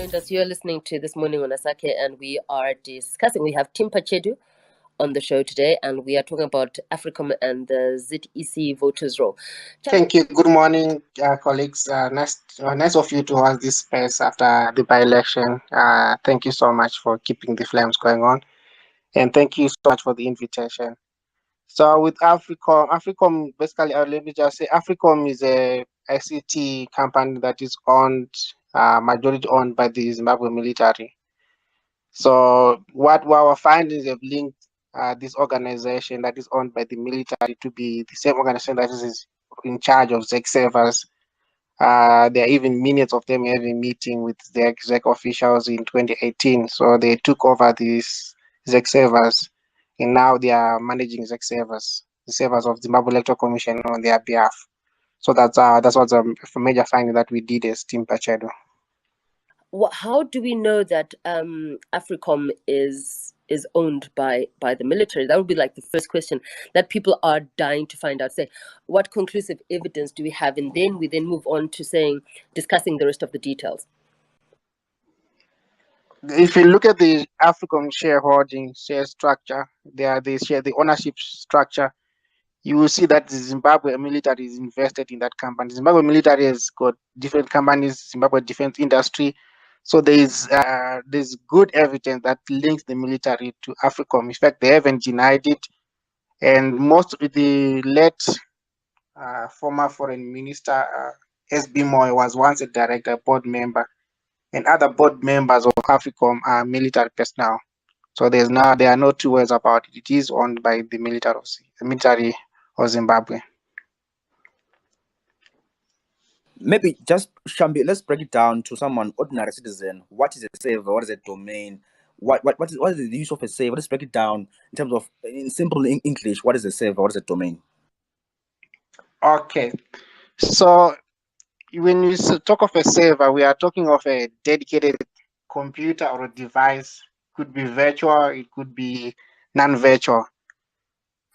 joined us. You're listening to This Morning on Asake, and we are discussing. We have Tim Pachedu on the show today, and we are talking about Africom and the ZEC voters' roll. Thank you. Good morning, colleagues. Nice of you to host this space after the by-election. Thank you so much for keeping the flames going on, and thank you so much for the invitation. So with Africom basically, let me just say, Africom is a ICT company that is owned, majority owned by the Zimbabwe military. So what our findings have linked this organization that is owned by the military to be the same organization that is in charge of ZEC servers. There are even minutes of them having meeting with the ZEC officials in 2018. So they took over these ZEC servers, and now they are managing ZEC servers, the servers of the Zimbabwe Electoral Commission on their behalf. So that's what's a major finding that we did as Team Pachedu. How do we know that Africom is owned by the military? That would be like the first question that people are dying to find out. Say, what conclusive evidence do we have? And then we move on to discussing the rest of the details. If you look at the Africom share structure, the ownership structure, you will see that the Zimbabwe military is invested in that company. Zimbabwe military has got different companies, Zimbabwe Defense Industry. So there's good evidence that links the military to Africom. In fact, they haven't denied it. And most of the late former foreign minister, S.B. Moy, was once a director, board member. And other board members of Africom are military personnel. So there are no two ways about it. It is owned by the military of Zimbabwe. Maybe just Shambi, let's break it down to someone ordinary citizen. What is a server? What is a domain? What is the use of a server? Let's break it down in terms of in simple English. What is a server? What is a domain? Okay, so when we talk of a server, we are talking of a dedicated computer or a device. It could be virtual, it could be non-virtual.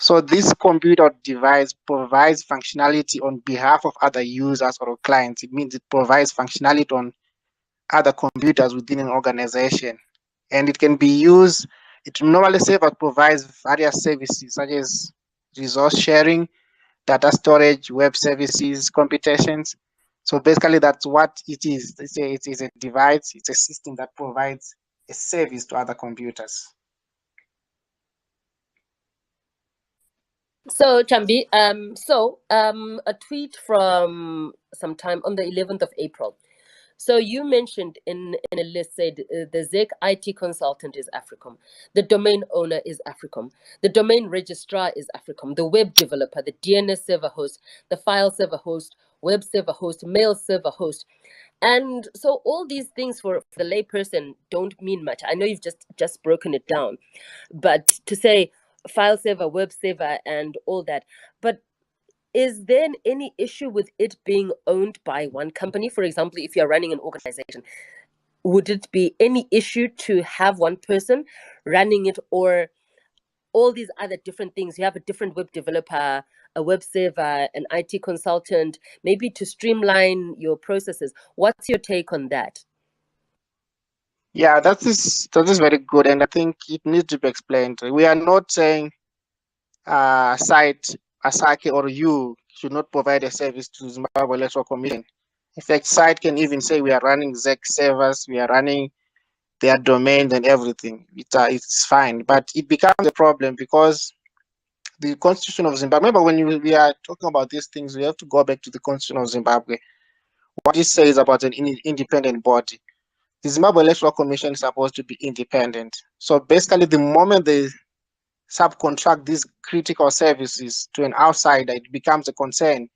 So this computer device provides functionality on behalf of other users or clients. It means it provides functionality on other computers within an organization. And it can be used, it normally server provides various services such as resource sharing, data storage, web services, computations. So basically that's what it is. It is a device, it's a system that provides a service to other computers. So Chambi, a tweet from sometime on the 11th of April. So you mentioned in a list said the ZEC IT consultant is Africom, the domain owner is Africom, the domain registrar is Africom, the web developer, the DNS server host, the file server host, web server host, mail server host. And so all these things for the layperson don't mean much. I know you've just broken it down, but to say file server, web server, and all that. But is there any issue with it being owned by one company? For example, if you're running an organization, would it be any issue to have one person running it, or all these other different things? You have a different web developer, a web server, an IT consultant, maybe to streamline your processes. What's your take on that? Yeah, that is very good, and I think it needs to be explained. We are not saying site Asake or you should not provide a service to Zimbabwe Electoral Commission. In fact, site can even say we are running ZEC servers, we are running their domains and everything. It's fine, but it becomes a problem because the Constitution of Zimbabwe. Remember, when we are talking about these things, we have to go back to the Constitution of Zimbabwe. What it says about an independent body. The Zimbabwe Electoral Commission is supposed to be independent. So basically, the moment they subcontract these critical services to an outsider, it becomes a concern.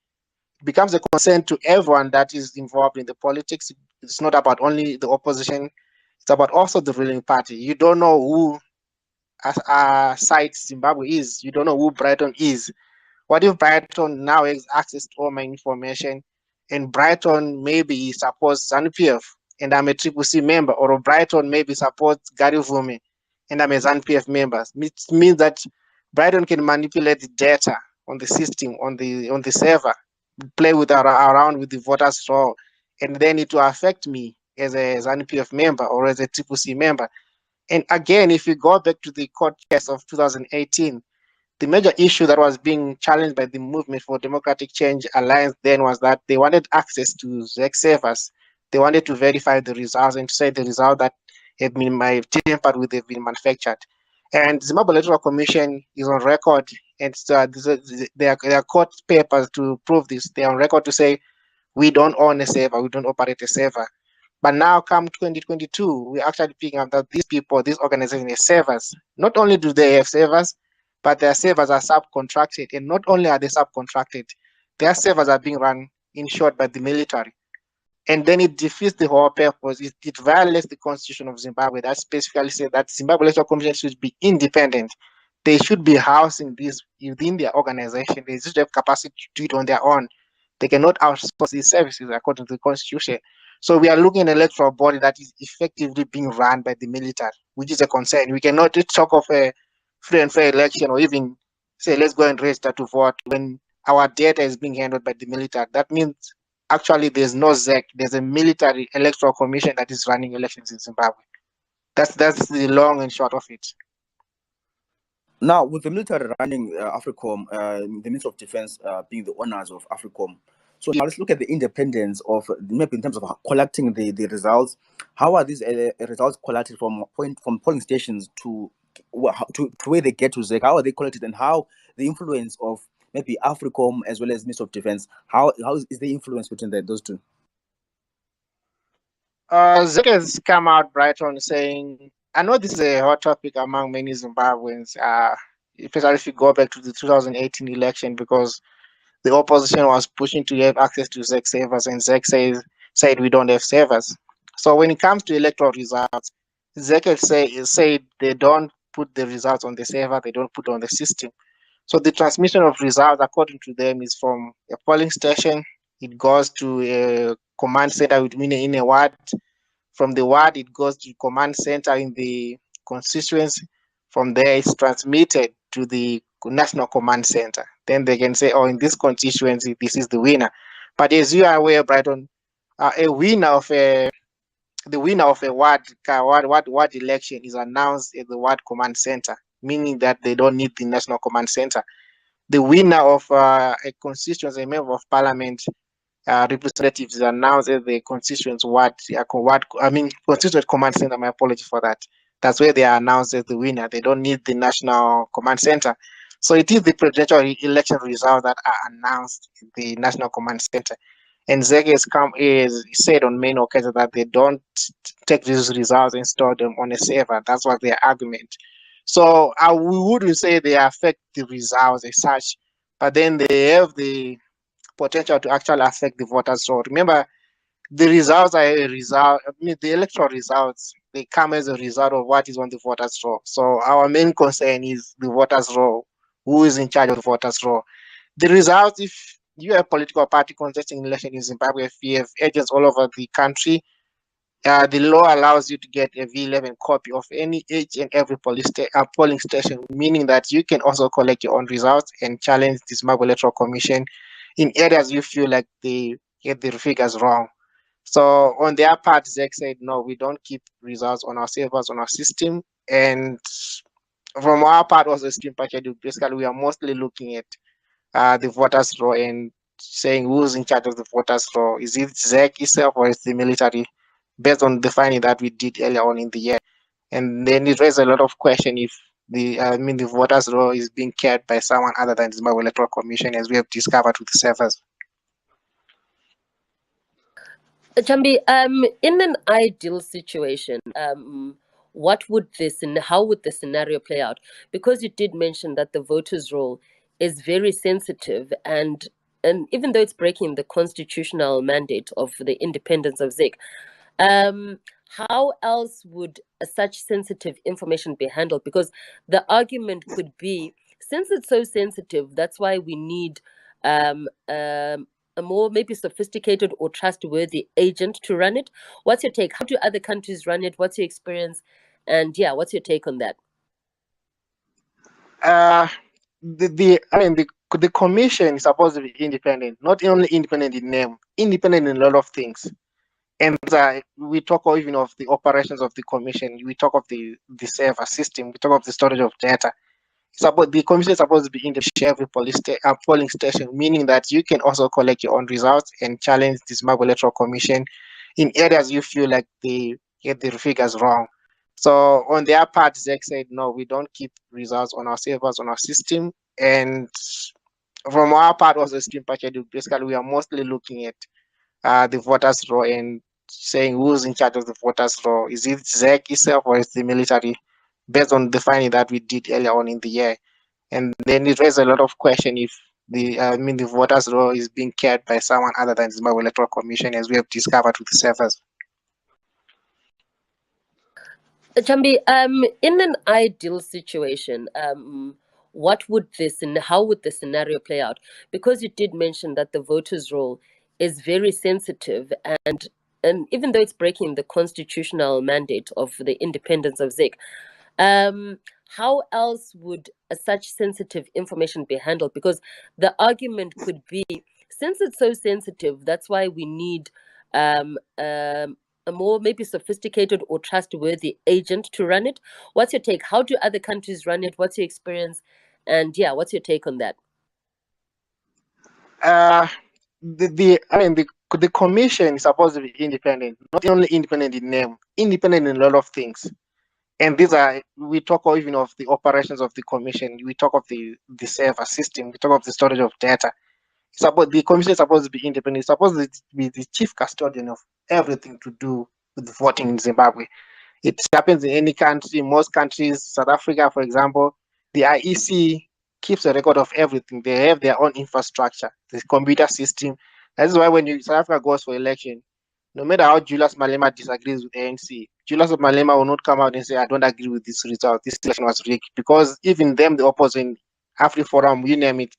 It becomes a concern to everyone that is involved in the politics. It's not about only the opposition. It's about also the ruling party. You don't know who site Zimbabwe is. You don't know who Brighton is. What if Brighton now has access to all my information, and Brighton maybe supports ZANU-PF and I'm a CCC member, or Brighton maybe supports Gary Vume and I'm a ZANU-PF member? It means that Brighton can manipulate the data on the system, on the server, play with around with the voters roll, and then it will affect me as a ZANU-PF member or as a Triple C member. And again, if you go back to the court case of 2018, the major issue that was being challenged by the Movement for Democratic Change Alliance then was that they wanted access to ZEC servers. They wanted to verify the results and to say the result that have been tampered with, have been manufactured. And the Zimbabwe Electoral Commission is on record, and there are court papers to prove this. They are on record to say we don't own a server, we don't operate a server. But now, come 2022, we're actually picking up that these people, these organizations, have servers. Not only do they have servers, but their servers are subcontracted. And not only are they subcontracted, their servers are being run in short by the military. And then it defeats the whole purpose. It violates the constitution of Zimbabwe that specifically says that Zimbabwe Electoral Commission should be independent. They should be housing this within their organization. They should have capacity to do it on their own. They cannot outsource these services according to the constitution. So we are looking at an electoral body that is effectively being run by the military, which is a concern. We cannot talk of a free and fair election or even say, let's go and register to vote when our data is being handled by the military. That means actually there's no ZEC, there's a military electoral commission that is running elections in Zimbabwe. That's the long and short of it. Now, with the military running Africom, the Minister of Defense being the owners of Africom, so now let's look at the independence of maybe in terms of collecting the results. How are these results collected from polling stations to where they get to ZEC? How are they collected, and how the influence of maybe Africom as well as Minister of Defense? How is the influence between those two? ZEC has come out bright on saying, I know this is a hot topic among many Zimbabweans, especially if you go back to the 2018 election, because the opposition was pushing to have access to ZEC servers, and ZEC said we don't have servers. So when it comes to electoral results, ZEC has said they don't put the results on the server, they don't put on the system. So the transmission of results, according to them, is from a polling station. It goes to a command center in a ward. From the ward, it goes to command center in the constituency. From there, it's transmitted to the national command center. Then they can say, oh, in this constituency, this is the winner. But as you are aware, Brighton, the winner of a ward election is announced at the ward command center, meaning that they don't need the national command center. The winner of a constituency, a member of parliament, representatives is announced at the constituent constituent command center. My apology for that. That's where they are announced as the winner. They don't need the national command center. So it is the presidential election results that are announced in the national command center. And ZEC has said on many occasions that they don't take these results and store them on a server. That's what their argument. So we wouldn't say they affect the results as such, but then they have the potential to actually affect the voters. So remember, the results are a result. The electoral results, they come as a result of what is on the voters' roll. So our main concern is the voters' roll. Who is in charge of the voters' roll? The results, if you are a political party contesting an election in Zimbabwe, if you have agents all over the country, the law allows you to get a V11 copy of each and every polling station, meaning that you can also collect your own results and challenge the Zimbabwe Electoral Commission in areas you feel like they get the figures wrong. So on their part, ZEC said, no, we don't keep results on our servers, on our system. And from our part, also, Steam Pachedu, basically, we are mostly looking at the voters' roll and saying who's in charge of the voters' roll. Is it ZEC itself or is the military, based on the finding that we did earlier on in the year? And then it raised a lot of question if the voters' roll is being carried by someone other than the Zimbabwe Electoral Commission, as we have discovered with the servers. Chambi, in an ideal situation, what would how would the scenario play out? Because you did mention that the voters' roll is very sensitive, and even though it's breaking the constitutional mandate of the independence of ZEC, how else would such sensitive information be handled? Because the argument could be, since it's so sensitive, that's why we need a more maybe sophisticated or trustworthy agent to run it. What's your take? How do other countries run it? What's your experience? And yeah, what's your take on that? The commission is supposed to be independent, not only independent in name, independent in a lot of things. And we talk even of the operations of the commission. We talk of the server system. We talk of the storage of data. The commission is supposed to be in every polling station, meaning that you can also collect your own results and challenge the Zimbabwe Electoral Commission in areas you feel like they get the figures wrong. So on their part, ZEC said, no, we don't keep results on our servers, on our system. And from our part, also, Steam Pachedu, basically, we are mostly looking at the voters' roll and saying who's in charge of the voters' roll. Is it ZEC itself or is the military, based on the finding that we did earlier on in the year? And then it raises a lot of question if the voters' roll is being carried by someone other than the Zimbabwe Electoral Commission, as we have discovered with the servers. Chambi, in an ideal situation, what would how would the scenario play out? Because you did mention that the voters' roll is very sensitive, and even though it's breaking the constitutional mandate of the independence of ZEC, how else would such sensitive information be handled? Because the argument could be, since it's so sensitive, that's why we need a more maybe sophisticated or trustworthy agent to run it. What's your take? How do other countries run it? What's your experience? And yeah, what's your take on that? The commission is supposed to be independent, not only independent in name, independent in a lot of things. And we talk even of the operations of the commission. We talk of the server system. We talk of the storage of data. The commission is supposed to be independent. It's supposed to be the chief custodian of everything to do with voting in Zimbabwe. It happens in any country, most countries, South Africa, for example, the IEC keeps a record of everything. They have their own infrastructure, the computer system. That is why when South Africa goes for election, no matter how Julius Malema disagrees with ANC, Julius Malema will not come out and say, I don't agree with this result. This election was rigged. Because even them, the opposing Afriforum, you name it,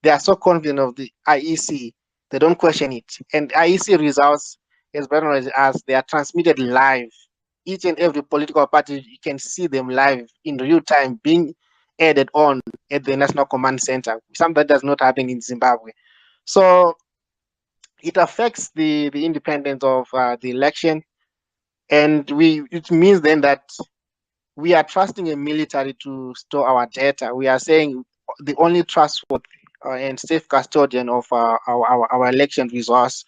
they are so confident of the IEC, they don't question it. And IEC results, as well as they are transmitted live. Each and every political party, you can see them live in real time being added on at the National Command Center, something that does not happen in Zimbabwe. So it affects the independence of the election. And it means then that we are trusting a military to store our data. We are saying the only trustworthy and safe custodian of our election resource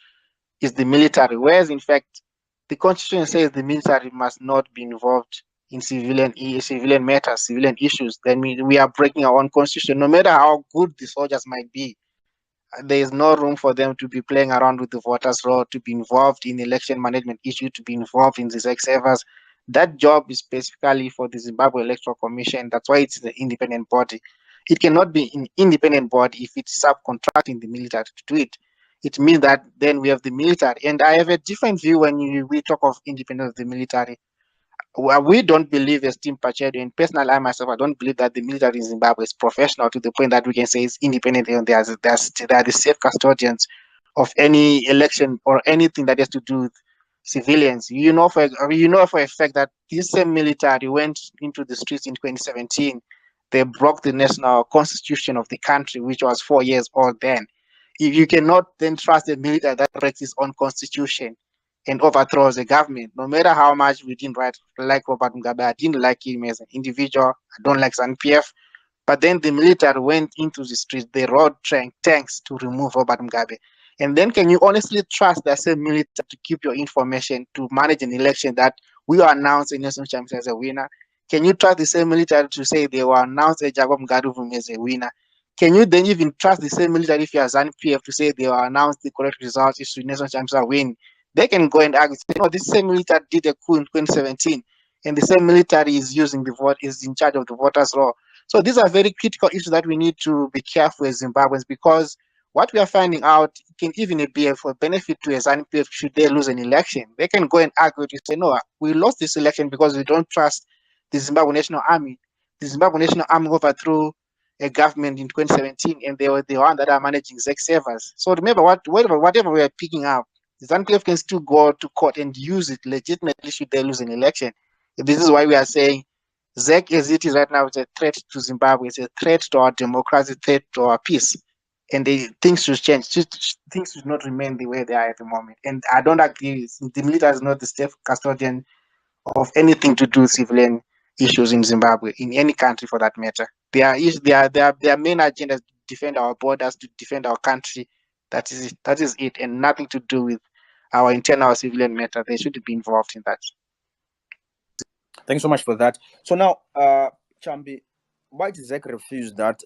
is the military, whereas in fact the constitution says the military must not be involved in civilian matters, civilian issues. Then we are breaking our own constitution. No matter how good the soldiers might be, there is no room for them to be playing around with the voters' roll, to be involved in election management issues, to be involved in the ZEC servers. That job is specifically for the Zimbabwe Electoral Commission. That's why it's the independent body. It cannot be an independent body if it's subcontracting the military to do it. It means that then we have the military. And I have a different view when we talk of independence of the military. Well, we don't believe as Team Pachedu, and personally, I myself, I don't believe that the military in Zimbabwe is professional to the point that we can say it's independent and they are the safe custodians of any election or anything that has to do with civilians. You know for a fact that this same military went into the streets in 2017. They broke the national constitution of the country, which was 4 years old then. If you cannot then trust the military that breaks its own constitution and overthrows the government, no matter how much we didn't like Robert Mugabe, I didn't like him as an individual, I don't like ZANU-PF, but then the military went into the streets, they rode tanks to remove Robert Mugabe. And then can you honestly trust the same military to keep your information to manage an election that we will announce a national champion as a winner? Can you trust the same military to say they will announce a Jacob Mugabe as a winner? Can you then even trust the same military if you are ZANU-PF to say they will announce the correct results if the national champions win? They can go and argue, say, no, this same military did a coup in 2017, and the same military is using the vote, is in charge of the voters' roll. So these are very critical issues that we need to be careful as Zimbabweans, because what we are finding out can even be for benefit to a ZANU-PF should they lose an election. They can go and argue to say, no, we lost this election because we don't trust the Zimbabwe National Army. The Zimbabwe National Army overthrew a government in 2017, and they were the one that are managing ZEC servers. So remember, whatever we are picking up, the ZANU-PF can still go to court and use it legitimately should they lose an election. This is why we are saying ZEC as it is right now is a threat to Zimbabwe. It's a threat to our democracy, threat to our peace. and things should change. Things should not remain the way they are at the moment. And I don't agree. The military is not the safe custodian of anything to do with civilian issues in Zimbabwe, in any country for that matter. Their main agenda is to defend our borders, to defend our country. That is it. That is it, and nothing to do with our internal civilian matter. They should be involved in that. Thank you so much for that. So now, Chambi, why did ZEC refuse that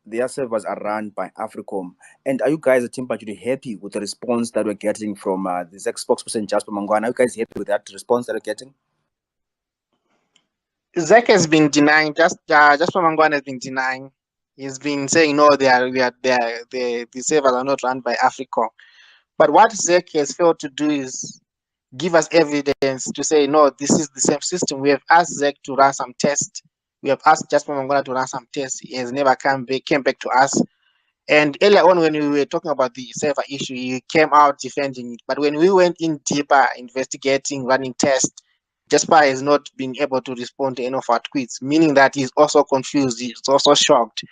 their servers are run by Africom? And are you guys at Team Pachedu happy with the response that we're getting from the ZEC spokesperson, Jasper Mangwana? Are you guys happy with that response that we're getting? ZEC has been denying. Jasper Mangwana has been denying. He's been saying no, the servers are not run by Africom. But what ZEC has failed to do is give us evidence to say, no, this is the same system. We have asked ZEC to run some tests. We have asked Jasper Mangwana to run some tests. He has never came back to us. And earlier on, when we were talking about the server issue, he came out defending it. But when we went in deeper, investigating, running tests, Jasper has not been able to respond to any of our tweets, meaning that he's also confused. He's also shocked.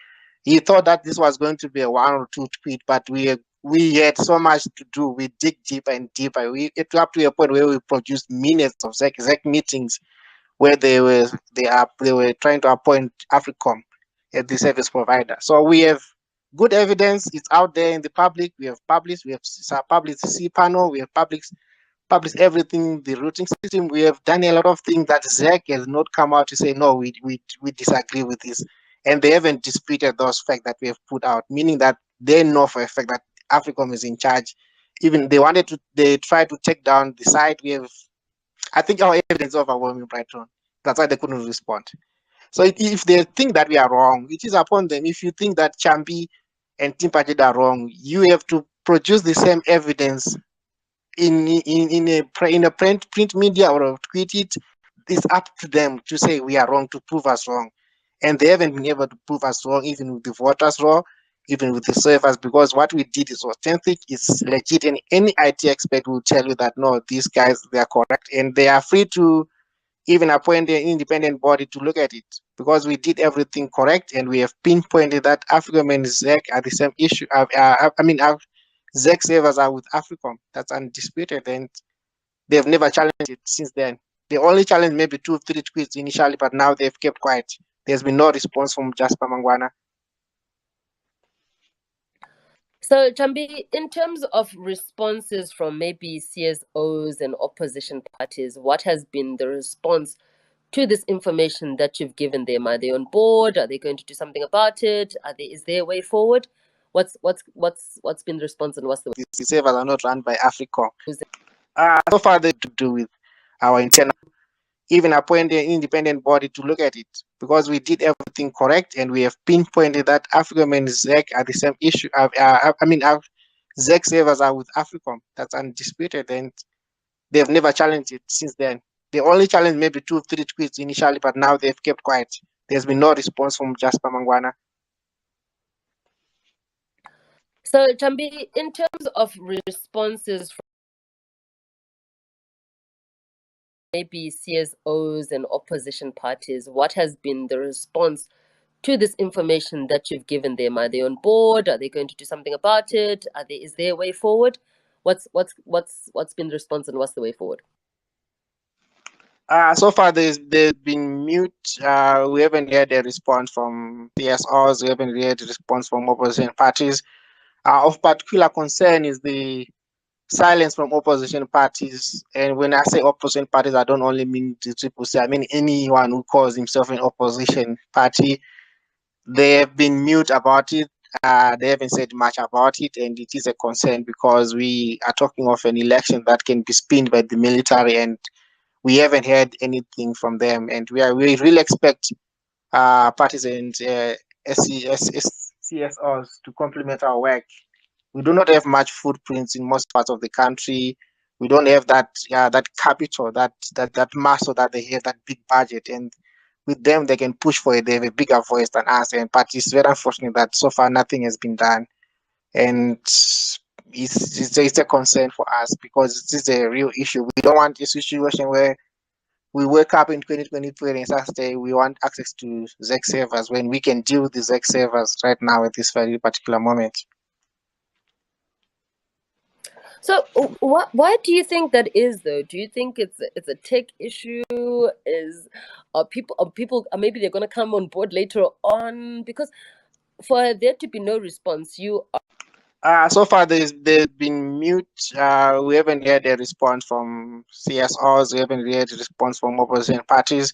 He thought that this was going to be a one or two tweet, but we had so much to do. We dig deeper and deeper. It up to a point where we produced minutes of ZEC meetings where they were trying to appoint Africom as the service provider. So we have good evidence. It's out there in the public. We have published. We have published cPanel. We have published everything, the routing system. We have done a lot of things that ZEC has not come out to say, no, we disagree with this. And they haven't disputed those facts that we have put out, meaning that they know for a fact that Africom is in charge. Even they tried to take down the site. I think our evidence is overwhelming, Brighton. That's why they couldn't respond. So if they think that we are wrong, it is upon them. If you think that Chambi and Team Pachedu are wrong, you have to produce the same evidence in a print media or tweet it. It's up to them to say we are wrong, to prove us wrong. And they haven't been able to prove us wrong, even with the voters raw, even with the servers, because what we did is authentic, it's legit, and any IT expert will tell you that no, these guys, they are correct, and they are free to even appoint an independent body to look at it, because we did everything correct, and we have pinpointed that Africom and ZEC are the same issue. Our ZEC servers are with Africom. That's undisputed, and they've never challenged it since then. They only challenged maybe 2 or 3 tweets initially, but now they've kept quiet. There's been no response from Jasper Mangwana. So, Chambi, in terms of responses from maybe CSOs and opposition parties, what has been the response to this information that you've given them? Are they on board? Are they going to do something about it? Is there a way forward? What's been the response, and what's the way? The servers are not run by Africom. So far, they do with our internal, even appoint an independent body to look at it, because we did everything correct, and we have pinpointed that Africom and ZEC are the same issue. Our ZEC servers are with Africom. That's undisputed, and they've never challenged it since then. They only challenged maybe 2 or 3 tweets initially, but now they've kept quiet. There's been no response from Jasper Mangwana. So, Chambi, in terms of responses from maybe CSOs and opposition parties, what has been the response to this information that you've given them? Are they on board? Are they going to do something about it? Is there a way forward? What's been the response, and what's the way forward? So far, they've been mute. We haven't heard a response from CSOs. We haven't heard a response from opposition parties. Of particular concern is the silence from opposition parties. And when I say opposition parties, I don't only mean the Triple C. I mean anyone who calls himself an opposition party. They have been mute about it. They haven't said much about it, and it is a concern because we are talking of an election that can be spinned by the military, and we haven't heard anything from them. And we really expect parties and CSOs to complement our work. We do not have much footprints in most parts of the country. We don't have that capital, that muscle that they have, that big budget, and with them they can push for it. They have a bigger voice than us, and but it's very unfortunate that so far nothing has been done, and it's a concern for us because this is a real issue. We don't want a situation where we wake up in 2023 and say we want access to ZEC servers when we can deal with the ZEC servers right now at this very particular moment. So why do you think that is, though? Do you think it's a tech issue? Are maybe they're going to come on board later on? Because for there to be no response, so far there's been mute. We haven't heard a response from CSOs. We haven't heard a response from opposition parties.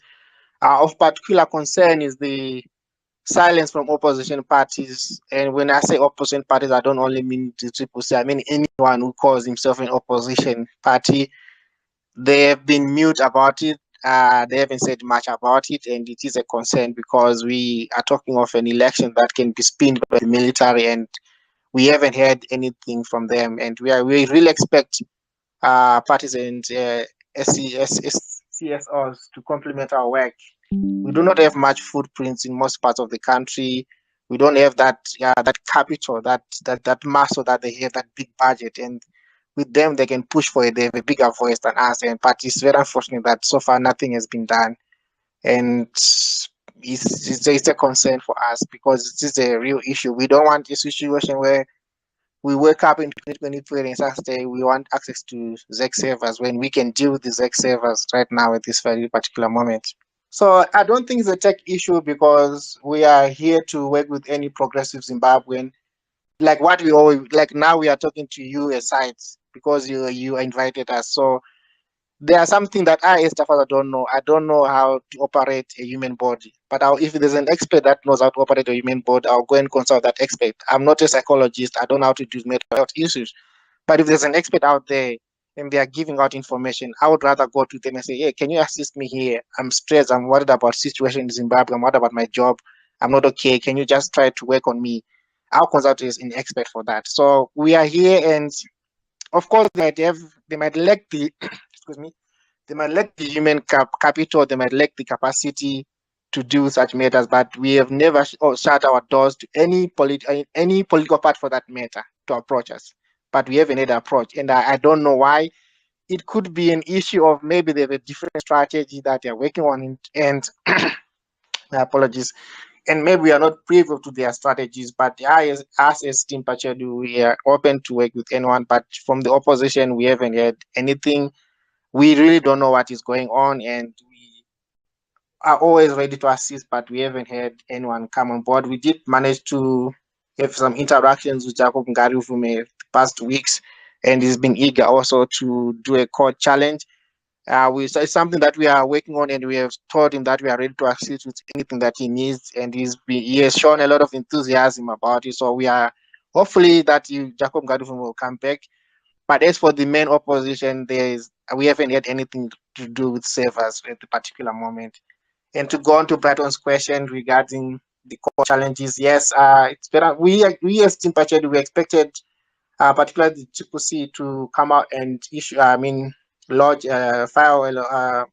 Of particular concern is the silence from opposition parties. And when I say opposition parties, I don't only mean the Triple C. I mean anyone who calls himself an opposition party. They have been mute about it. They haven't said much about it, and it is a concern because we are talking of an election that can be spinned by the military, and we haven't heard anything from them. And we really expect parties and CSOs to complement our work. We do not have much footprints in most parts of the country. We don't have that capital, that muscle that they have, that big budget, and with them they can push for it. They have a bigger voice than us, and but it's very unfortunate that so far nothing has been done, and it's a concern for us because this is a real issue. We don't want a situation where we wake up in 2023 and say we want access to ZEC servers when we can deal with the ZEC servers right now at this very particular moment. So I don't think it's a tech issue because we are here to work with any progressive Zimbabwean. Like what we always like now we are talking to you as sites because you invited us. So there are something that I as Staffer don't know. I don't know how to operate a human body. But if there's an expert that knows how to operate a human body, I'll go and consult that expert. I'm not a psychologist. I don't know how to do mental health issues. But if there's an expert out there and they are giving out information, I would rather go to them and say, hey, can you assist me here? I'm stressed. I'm worried about situation in Zimbabwe. I'm worried about my job. I'm not okay. Can you just try to work on me? Our consultant is an expert for that. So we are here, and of course they might lack the excuse me, they might lack the human capital, they might lack the capacity to do such matters, but we have never shut our doors to any political part for that matter to approach us. But we haven't had an approach, and I don't know why. It could be an issue of maybe they have a different strategy that they're working on, and my apologies, and maybe we are not privy to their strategies. But us as Team Pachedu, we are open to work with anyone. But from the opposition, we haven't heard anything. We really don't know what is going on, and we are always ready to assist, but we haven't had anyone come on board. We did manage to have some interactions with Jacob Ngarivume the past weeks, and he's been eager also to do a court challenge. It's something that we are working on, and we have told him that we are ready to assist with anything that he needs, and he has shown a lot of enthusiasm about it. So we are hopefully that Jacob Ngarivume will come back. But as for the main opposition, we haven't had anything to do with servers at the particular moment. And to go on to Brighton's question regarding the core challenges, yes, it's better. We as Team Pachedu, we expected, particularly the Triple C, to come out and issue, lodge, file a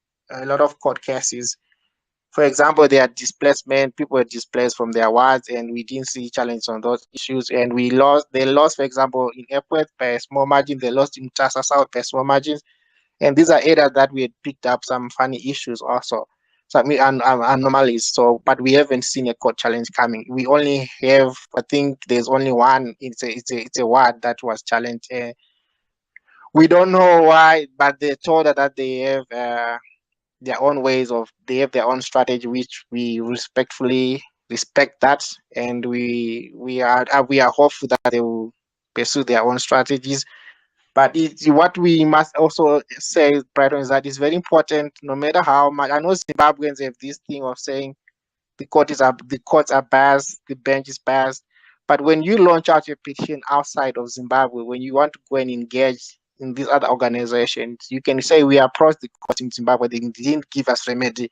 lot of court cases. For example, there are displacement, people were displaced from their wards, and we didn't see challenge on those issues. And they lost, for example, in Epworth by a small margin, they lost in Tasa South by small margins. And these are areas that we had picked up some funny issues also, some anomalies. So, but we haven't seen a court challenge coming. We only have, I think there's only one, it's a ward that was challenged. We don't know why, but they told us that they have, their own they have their own strategy, which we respectfully respect that, and we are hopeful that they will pursue their own strategies. But what we must also say, Brighton, is that it's very important. No matter how much, I know Zimbabweans have this thing of saying the courts are biased, the bench is biased. But when you launch out your petition outside of Zimbabwe, when you want to go and engage in these other organizations, you can say we approached the court in Zimbabwe, they didn't give us remedy.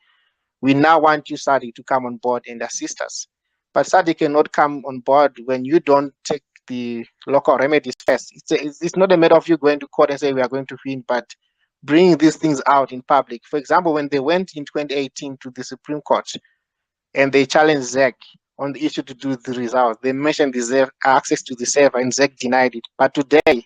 We now want you, SADC, to come on board and assist us. But SADC cannot come on board when you don't take the local remedies first. It's not a matter of you going to court and say we are going to win, but bringing these things out in public. For example, when they went in 2018 to the Supreme Court, and they challenged ZEC on the issue to do the results. They mentioned the access to the server, and ZEC denied it. But today,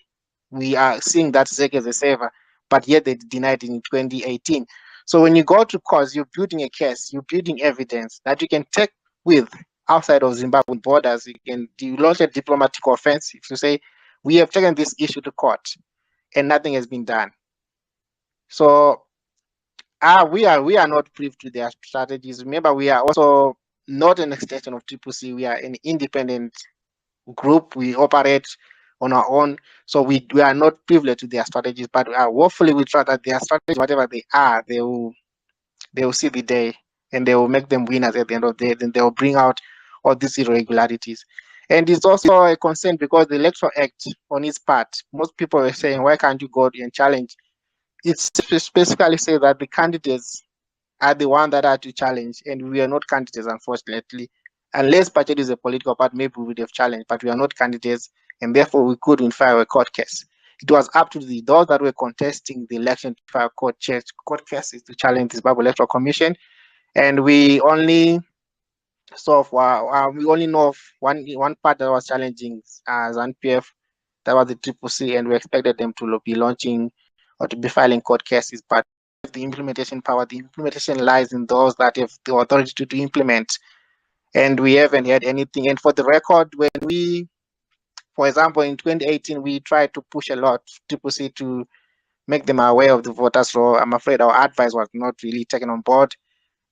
we are seeing that ZEC is a server, but yet they denied it in 2018. So when you go to court, you're building a case, you're building evidence that you can take with outside of Zimbabwe borders. You launch a diplomatic offense if you say, we have taken this issue to court and nothing has been done. So we are not privy to their strategies. Remember, we are also not an extension of CCC. We are an independent group. We operate on our own, so we are not privileged to their strategies. But hopefully, we trust that their strategies, whatever they are, they will see the day and they will make them winners at the end of the day. Then they will bring out all these irregularities. And it's also a concern because the Electoral Act, on its part, most people are saying, why can't you go and challenge? It specifically says that the candidates are the ones that are to challenge, and we are not candidates, unfortunately. Unless Pachedu is a political party, maybe we would have challenged, but we are not candidates, and therefore we couldn't file a court case. It was up to those that were contesting the election to file court cases to challenge the Zimbabwe Electoral Commission, and we only we only know of one part that was challenging ZANU-PF, that was the CCC, and we expected them to be launching or to be filing court cases, but the implementation power, the implementation lies in those that have the authority to implement, and we haven't had anything. And for the record, when we, for example, in 2018, we tried to push a lot CCC to make them aware of the voters' roll. I'm afraid our advice was not really taken on board.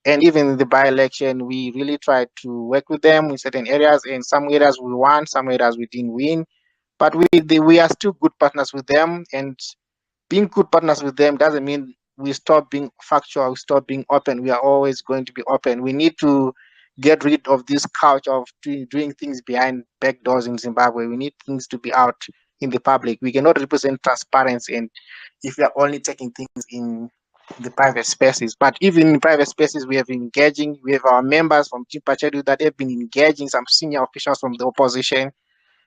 And even in the by-election, we really tried to work with them in certain areas. In some areas we won, some areas we didn't win. But we are still good partners with them. And being good partners with them doesn't mean we stop being factual, we stop being open. We are always going to be open. We need to get rid of this culture of doing things behind back doors in Zimbabwe. We need things to be out in the public. We cannot represent transparency and if we are only taking things in the private spaces. But even in private spaces, we have been engaging. We have our members from Team Pachedu that have been engaging some senior officials from the opposition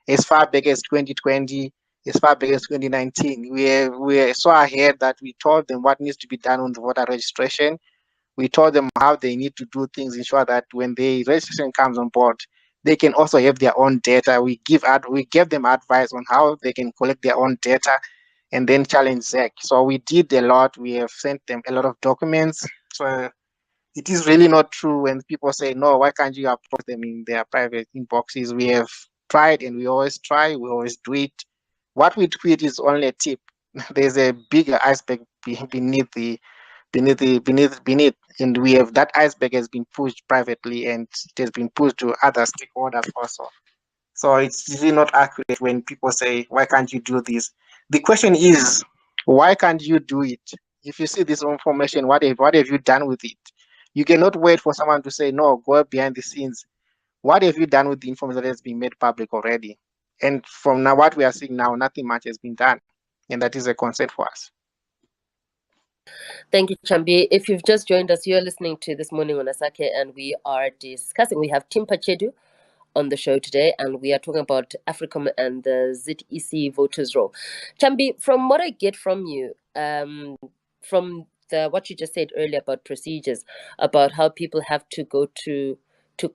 as far back as 2020, as far back as 2019. We are so ahead that we told them what needs to be done on the voter registration. We told them how they need to do things, ensure that when the registration comes on board, they can also have their own data. We give them advice on how they can collect their own data and then challenge ZEC. So we did a lot. We have sent them a lot of documents. So it is really not true when people say, no, why can't you approach them in their private inboxes? We have tried and we always try, we always do it. What we tweet is only a tip. There's a bigger iceberg beneath, and we have that iceberg has been pushed privately and it has been pushed to other stakeholders also. So it's really not accurate when people say, why can't you do this? The question is, why can't you do it? If you see this information, what have you done with it? You cannot wait for someone to say, no, go behind the scenes. What have you done with the information that has been made public already? And from now, what we are seeing now, nothing much has been done. And that is a concern for us. Thank you, Chambi. If you've just joined us, you're listening to This Morning on Asake, and we are discussing, we have Tim Pachedu on the show today, and we are talking about Africom and the ZEC voters' roll. Chambi, from what I get from you, from what you just said earlier about procedures, about how people have to go to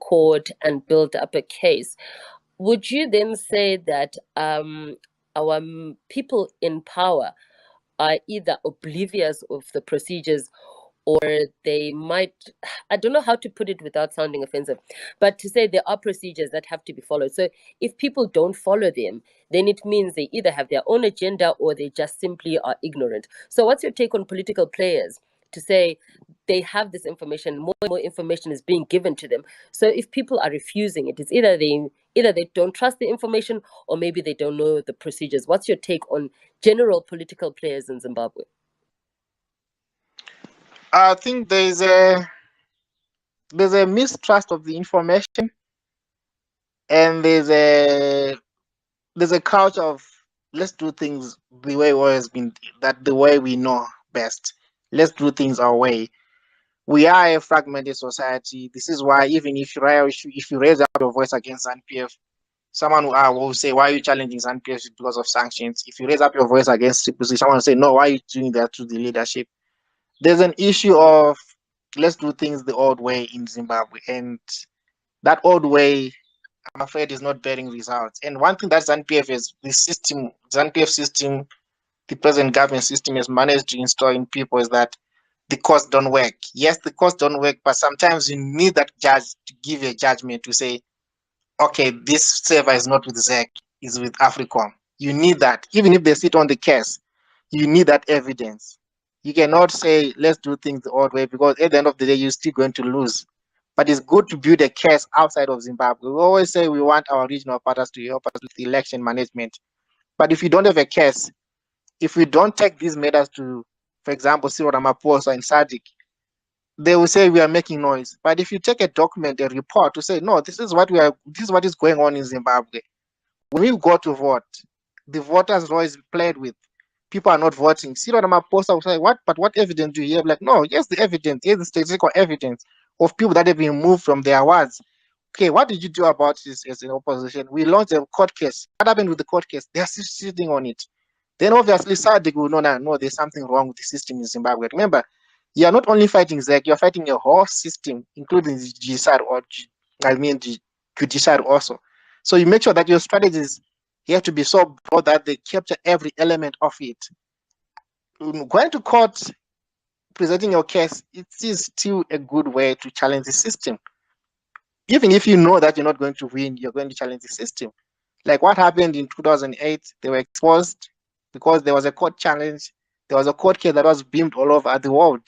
court and build up a case, would you then say that our people in power are either oblivious of the procedures, or they might, I don't know how to put it without sounding offensive, but to say there are procedures that have to be followed. So if people don't follow them, then it means they either have their own agenda or they just simply are ignorant. So what's your take on political players to say they have this information, more and more information is being given to them? So if people are refusing it, it's either they don't trust the information or maybe they don't know the procedures. What's your take on general political players in Zimbabwe? I think there's a mistrust of the information, and there's a culture of let's do things the way it always been, that the way we know best. Let's do things our way. We are a fragmented society. This is why even if you raise up your voice against ZANU-PF, someone will say, why are you challenging ZANU-PF because of sanctions? If you raise up your voice against CCC, someone will say, no, why are you doing that to the leadership? There's an issue of let's do things the old way in Zimbabwe, and that old way, I'm afraid, is not bearing results. And one thing that ZANU-PF is ZANU-PF system, the present government system has managed to install in people is that the courts don't work. Yes, the courts don't work, but sometimes you need that judge to give a judgment to say, okay, this server is not with ZEC, it's with Africom. You need that. Even if they sit on the case, you need that evidence. You cannot say, let's do things the old way, because at the end of the day, you're still going to lose. But it's good to build a case outside of Zimbabwe. We always say we want our regional partners to help us with election management. But if you don't have a case, if we don't take these matters to, for example, Cyril Ramaphosa and SADC, they will say we are making noise. But if you take a document, a report to say, no, this is what is going on in Zimbabwe. When you go to vote, the voters' roll is played with. People are not voting. Cyril Ramaphosa will say, what? But what evidence do you have? Like, no, here's the evidence. Here's the statistical evidence of people that have been moved from their wards. Okay, what did you do about this as an opposition? We launched a court case. What happened with the court case? They're still sitting on it. Then obviously SADC will know, no, there's something wrong with the system in Zimbabwe. Remember, you are not only fighting ZEC, you're fighting a whole system, including the judiciary the judiciary also. So you make sure that your strategies have to be so broad that they capture every element of it. Going to court, presenting your case, it is still a good way to challenge the system. Even if you know that you're not going to win, you're going to challenge the system. Like what happened in 2008, they were exposed because there was a court challenge. There was a court case that was beamed all over the world,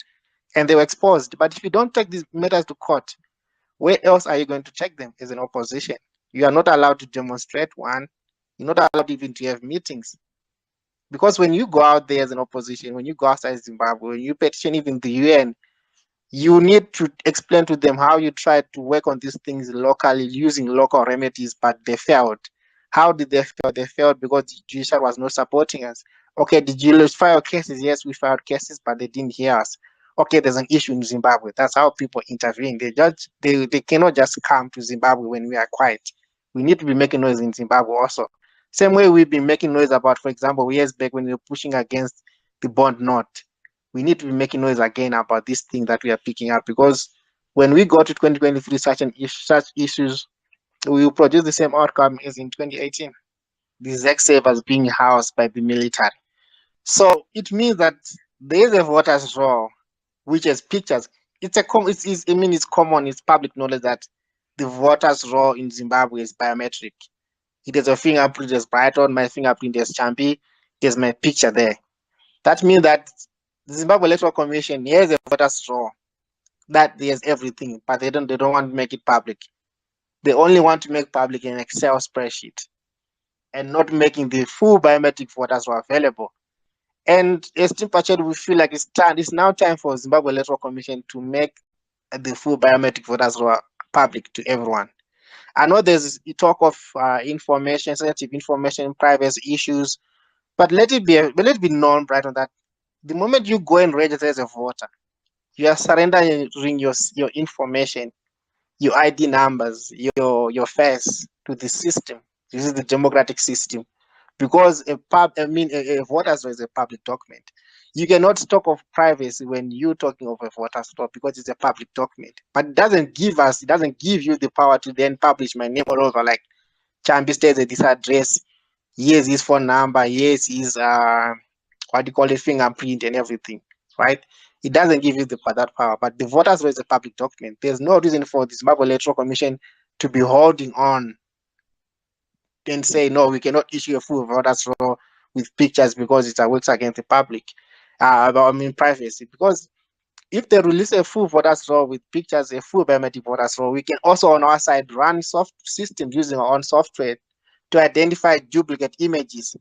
and they were exposed. But if you don't take these matters to court, where else are you going to check them as an opposition? You are not allowed to demonstrate one. You're not allowed even to have meetings. Because when you go out there as an opposition, when you go outside Zimbabwe, when you petition even the UN, you need to explain to them how you tried to work on these things locally using local remedies, but they failed. How did they fail? They failed because the judiciary was not supporting us. Okay, did you file cases? Yes, we filed cases, but they didn't hear us. Okay, there's an issue in Zimbabwe. That's how people intervene. They cannot just come to Zimbabwe when we are quiet. We need to be making noise in Zimbabwe also. Same way we've been making noise about, for example, years back when we were pushing against the bond note. We need to be making noise again about this thing that we are picking up, because when we go to 2023, such issues, we will produce the same outcome as in 2018. The ZEC servers being housed by the military. So it means that there is a voters' roll, which has pictures. It's common, it's public knowledge that the voters' roll in Zimbabwe is biometric. It has a fingerprint, there's Brighton, my fingerprint, there's Champi, there's my picture there. That means that the Zimbabwe Electoral Commission has a voters' roll that there's everything, but they don't want to make it public. They only want to make public an Excel spreadsheet and not making the full biometric voters roll available. And as Team Pachedu, we feel like it's now time for Zimbabwe Electoral Commission to make the full biometric voters roll public to everyone. I know there's a talk of information, sensitive information, privacy issues, but let it be known, Brighton, that the moment you go and register as a voter, you are surrendering your information, your ID numbers, your face to the system. This is the democratic system, because a voter's roll is a public document. You cannot talk of privacy when you're talking of a voter's roll, because it's a public document. But it doesn't give you the power to then publish my name all over, like Chambi states at this address. Here's his phone number. Here's his what do you call it, fingerprint and everything, right? It doesn't give you that power. But the voters roll is a public document. There's no reason for the Zimbabwe Electoral Commission to be holding on and say, no, we cannot issue a full voters roll with pictures because it works against the public. Privacy. Because if they release a full voters roll with pictures, a full biometric voters roll, we can also on our side run soft systems using our own software to identify duplicate images.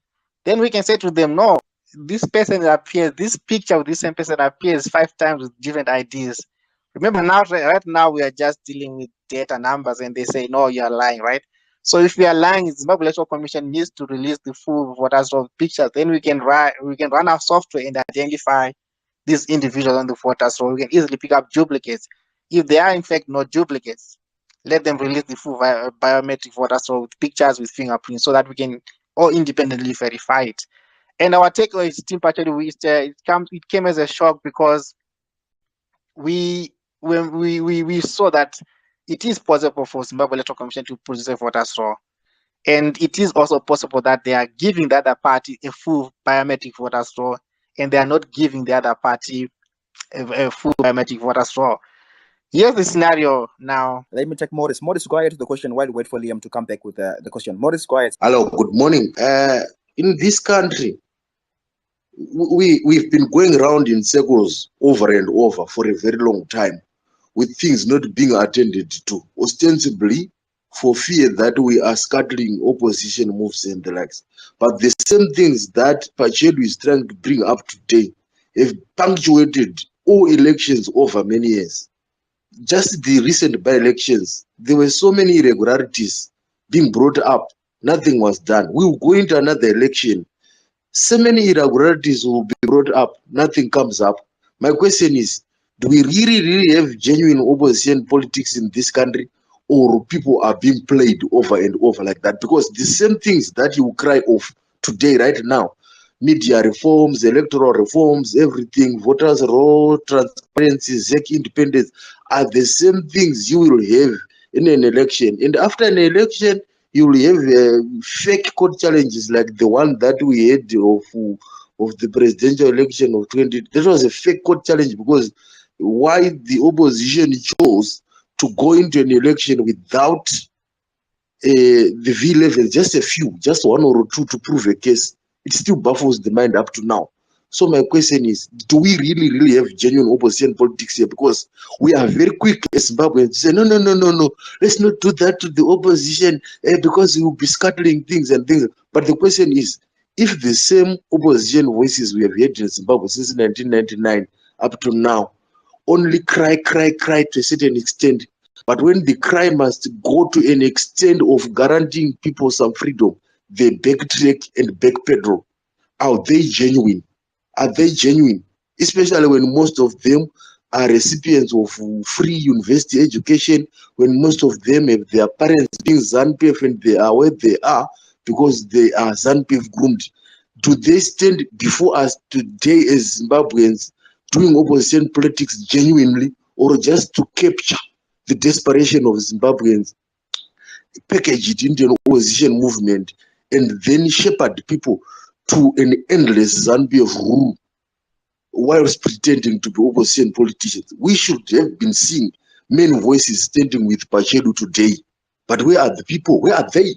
Then we can say to them, no, this person appears, this picture of this same person appears 5 times with different IDs. Remember now, right now we are just dealing with data numbers, and they say, no, you are lying, right? So if we are lying, the Zimbabwe Electoral Commission needs to release the full voters roll pictures. Then we can run our software and identify these individuals on the voters roll. We can easily pick up duplicates. If they are in fact not duplicates, let them release the full biometric voters roll with pictures, with fingerprints, so that we can all independently verify it. And our takeaway is Team Pachedu, it came as a shock, because we saw that it is possible for Zimbabwe Electoral Commission to produce a voters roll. And it is also possible that they are giving the other party a full biometric voters roll, and they are not giving the other party a full biometric voter straw. Here's the scenario now. Let me take Morris. Morris, go ahead to the question while we wait for Liam to come back with the question. Morris, go ahead. Hello, good morning. In this country, we've been going around in circles over and over for a very long time, with things not being attended to, ostensibly for fear that we are scattering opposition moves and the likes. But the same things that Pachedu is trying to bring up today have punctuated all elections over many years. Just the recent by-elections, there were so many irregularities being brought up. Nothing was done. We will go into another election. So many irregularities will be brought up. Nothing comes up. My question is, do we really have genuine opposition politics in this country, or people are being played over and over like that? Because the same things that you cry of today, right now, media reforms, electoral reforms, everything, voters' roll, transparency, ZEC independence, are the same things you will have in an election. And after an election, you will have fake court challenges like the one that we had of the presidential election of 20. That was a fake court challenge, because why the opposition chose to go into an election without the V level, just a few, just one or two to prove a case. It still baffles the mind up to now. So my question is, do we really have genuine opposition politics here? Because we are very quick as Zimbabweans to say, no, let's not do that to the opposition because we will be scattering things and things. But the question is, if the same opposition voices we have heard in Zimbabwe since 1999 up to now only cry to a certain extent, but when the cry must go to an extent of guaranteeing people some freedom, they backtrack and backpedal. Are they genuine? Are they genuine? Especially when most of them are recipients of free university education, when most of them have their parents being ZANU-PF and they are where they are because they are ZANU-PF groomed. Do they stand before us today as Zimbabweans doing opposition politics genuinely, or just to capture the desperation of Zimbabweans, package it into an opposition movement, and then shepherd people to an endless ZANU-PF rule whilst pretending to be opposition politicians? We should have been seeing many voices standing with Pachedu today. But where are the people? Where are they?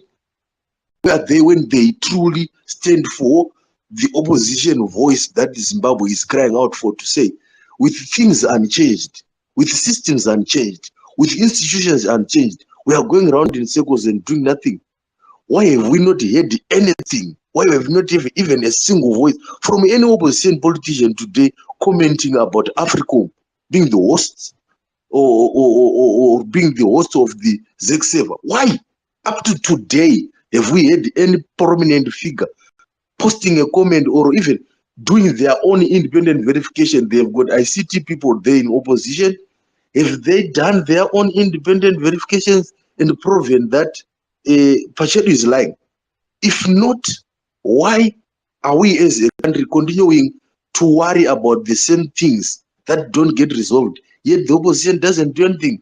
Where are they when they truly stand for the opposition voice that Zimbabwe is crying out for, to say, with things unchanged, with systems unchanged, with institutions unchanged, we are going around in circles and doing nothing? Why have we not heard anything? Why have we not even a single voice from any opposition politician today commenting about Africom being the host or being the host of the ZEC server? Why? Up to today, have we had any prominent figure posting a comment or even doing their own independent verification? They've got ICT people there in opposition. Have they done their own independent verifications and proven that Pachedu is lying? If not, why are we as a country continuing to worry about the same things that don't get resolved, yet the opposition doesn't do anything?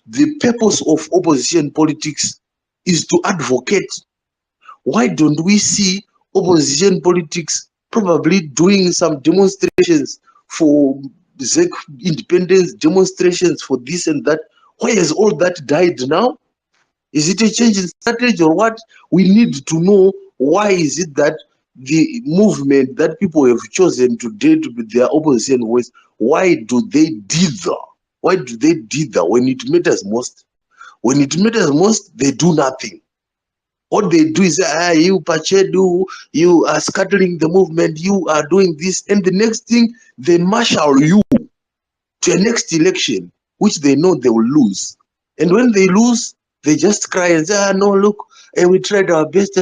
The purpose of opposition politics is to advocate. Why don't we see opposition politics probably doing some demonstrations for ZEC independence, demonstrations for this and that? Why has all that died now? Is it a change in strategy or what? We need to know, why is it that the movement that people have chosen today to be their opposition voice, why do they dither? Why do they dither when it matters most? When it matters most, they do nothing. What they do is, you Pachedu, you are scattering the movement, you are doing this, and the next thing, they marshal you to a next election, which they know they will lose. And when they lose, they just cry and say, no, look, we tried our best.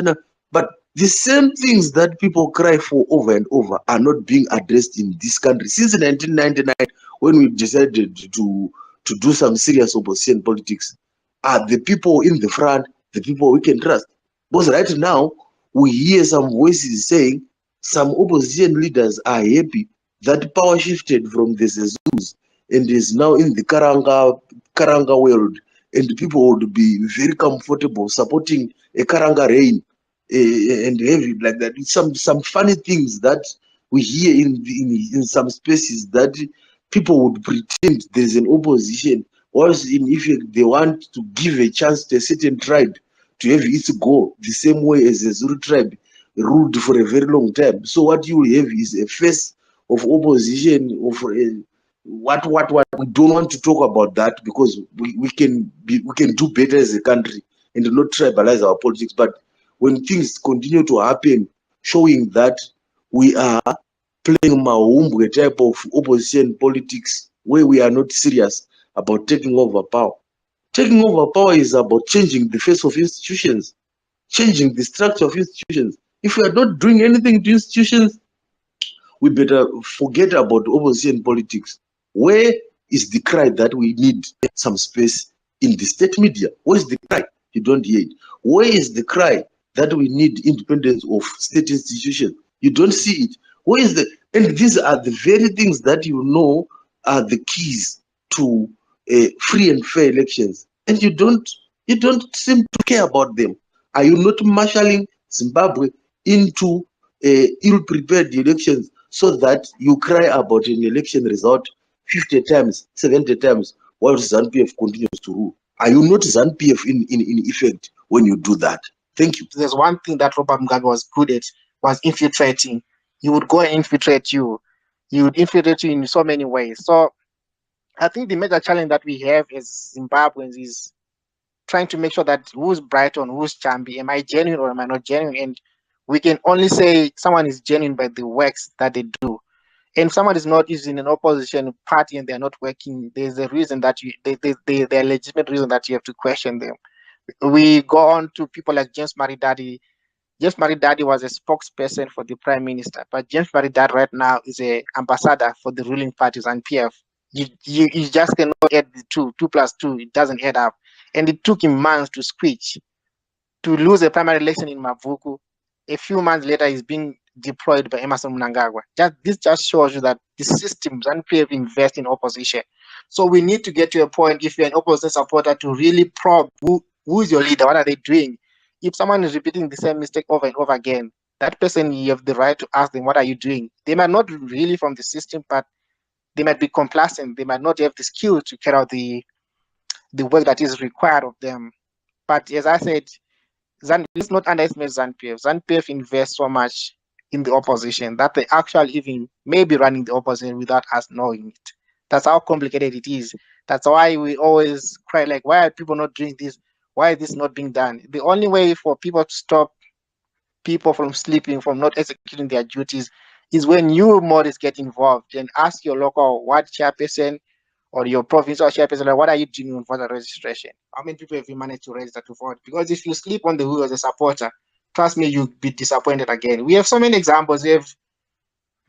But the same things that people cry for over and over are not being addressed in this country. Since 1999, when we decided to do some serious opposition politics, are the people in the front the people we can trust? Because right now, we hear some voices saying some opposition leaders are happy that power shifted from the Zezus and is now in the Karanga world, and people would be very comfortable supporting a Karanga reign and have it like that. It's some funny things that we hear in some spaces that people would pretend there's an opposition, whereas in effect they want to give a chance to a certain tribe to have its go the same way as the Zulu tribe ruled for a very long time. So what you have is a face of opposition of what we don't want to talk about that, because we can do better as a country and not tribalize our politics. But when things continue to happen showing that we are playing Mahumbwe type of opposition politics where we are not serious about taking over power. Taking over power is about changing the face of institutions, changing the structure of institutions. If we are not doing anything to institutions, we better forget about opposition politics. Where is the cry that we need some space in the state media? Where is the cry? You don't hear it. Where is the cry that we need independence of state institutions? You don't see it. Where is the, and these are the very things that you know are the keys to free and fair elections, and you don't seem to care about them. Are you not marshalling Zimbabwe into ill-prepared elections so that you cry about an election result 50 times, 70 times, while ZANU-PF continues to rule? Are you not ZANU-PF in effect when you do that? Thank you. There's one thing that Robert Mugabe was good at, was infiltrating. He would go and infiltrate you. He would infiltrate you in so many ways. So I think the major challenge that we have as Zimbabweans is trying to make sure that who's Brighton, who's Chambi, am I genuine or am I not genuine? And we can only say someone is genuine by the works that they do. And if someone is not using an opposition party and they're not working, there's a reason that there's a legitimate reason that you have to question them. We go on to people like James Maridadi. James Maridadi was a spokesperson for the prime minister, but James Maridadi right now is an ambassador for the ruling parties and PF. You just cannot add the two plus two. It doesn't add up. And it took him months to squeeze, to lose a primary election in Mavuku. A few months later, he's being deployed by Emerson Mnangagwa. This just shows you that the systems and PF invest in opposition. So we need to get to a point, if you're an opposition supporter, to really probe who is your leader, what are they doing? If someone is repeating the same mistake over and over again, that person, you have the right to ask them, what are you doing? They might not really from the system, but they might be complacent. They might not have the skills to carry out the work that is required of them. But as I said, let's not underestimate ZANU-PF. ZANU-PF invests so much in the opposition that they actually even may be running the opposition without us knowing it. That's how complicated it is. That's why we always cry, like, why are people not doing this? Why is this not being done? The only way for people to stop people from sleeping, from not executing their duties, is when you, Morris, get involved and ask your local ward chairperson or your provincial chairperson, like, what are you doing on voter registration? How many people have you managed to register to vote? Because if you sleep on the wheel as a supporter, trust me, you'll be disappointed again. We have so many examples. We have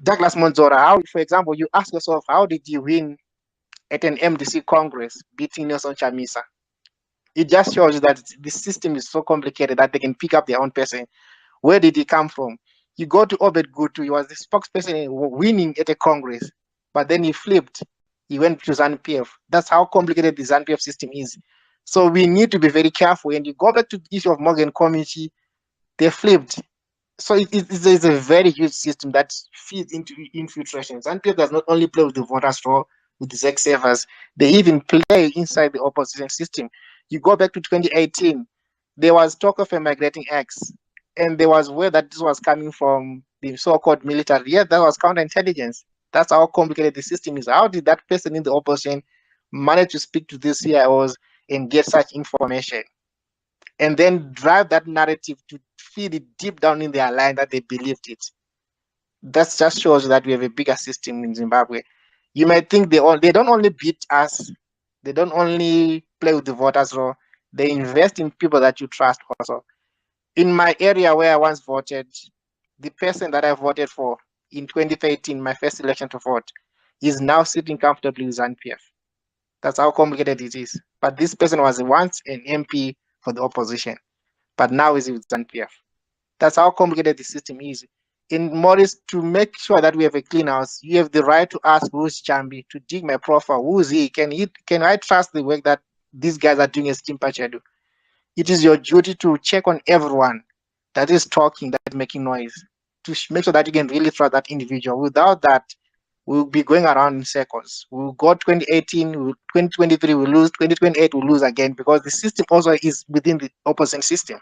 Douglas Monzora. How, for example, you ask yourself, how did you win at an MDC Congress beating Nelson Chamisa? It just shows that the system is so complicated that they can pick up their own person. Where did he come from? You go to Obed Gutu, he was the spokesperson winning at a Congress, but then he flipped. He went to ZANU-PF. That's how complicated the ZANU-PF system is. So we need to be very careful. And you go back to the issue of Morgan Committee, they flipped. So it's a very huge system that feeds into infiltration. ZANU-PF does not only play with the voters roll, with the ZEC servers, they even play inside the opposition system. You go back to 2018, there was talk of a migrating X, and there was where that this was coming from the so-called military. Yeah, that was counterintelligence. That's how complicated the system is. How did that person in the opposition manage to speak to these CIOs and get such information? And then drive that narrative to feed it deep down in their line that they believed it. That just shows that we have a bigger system in Zimbabwe. You might think they don't only beat us, they don't only play with the voters roll, they invest in people that you trust also. In my area where I once voted, the person that I voted for in 2013, my first election to vote, is now sitting comfortably with ZANU-PF. That's how complicated it is. But this person was once an MP for the opposition, but now is with ZANU-PF. That's how complicated the system is. In Morris, to make sure that we have a clean house, you have the right to ask who's Chambi, to dig my profile. Who is he? Can I trust the work that these guys are doing as Team Pachedu? It is your duty to check on everyone that is talking, that is making noise, to make sure that you can really trust that individual. Without that, we'll be going around in circles. We'll go 2018, 2023, we'll lose, 2028, we'll lose again, because the system also is within the opposite system.